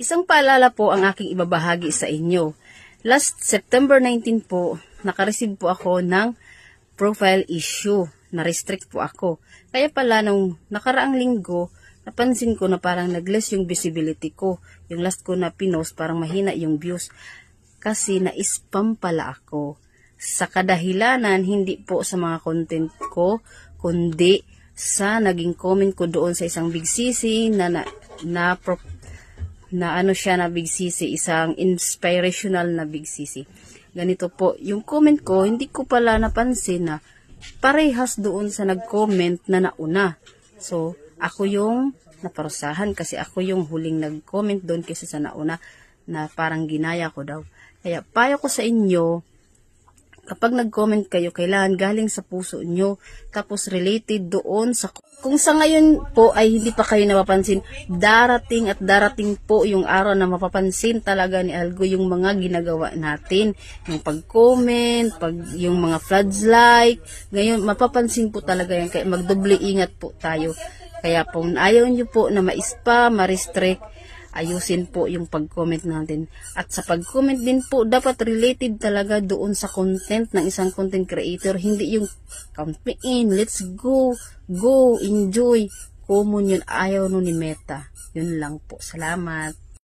Isang paalala po ang aking ibabahagi sa inyo. Last September 19 po, nakareceive po ako ng profile issue. Na-restrict po ako. Kaya pala nung nakaraang linggo, napansin ko na parang nag-less yung visibility ko. Yung last ko na pinost, parang mahina yung views. Kasi na-spam pala ako. Sa kadahilanan, hindi po sa mga content ko, kundi sa naging comment ko doon sa isang Big Sisi na Big Sisi, isang inspirational na Big Sisi. Ganito po, yung comment ko, hindi ko pala napansin na parehas doon sa nag-comment na nauna. So, ako yung naparusahan kasi ako yung huling nag-comment doon kaysa sa nauna na parang ginaya ko daw. Kaya payo ko sa inyo, kapag nag-comment kayo, kailangan galing sa puso nyo, tapos related doon sa... Kung sa ngayon po ay hindi pa kayo napapansin, darating at darating po yung araw na mapapansin talaga ni Algo yung mga ginagawa natin. Yung pag-comment, yung mga floods like, ngayon mapapansin po talaga yan, kaya magdoble ingat po tayo. Kaya po, ayaw nyo po na ma-spam, ma-restrict, ayusin po yung pag-comment natin. At sa pag-comment din po, dapat related talaga doon sa content ng isang content creator. Hindi yung count me in, let's go, enjoy. Common yun, ayaw nun ni Meta. Yun lang po. Salamat.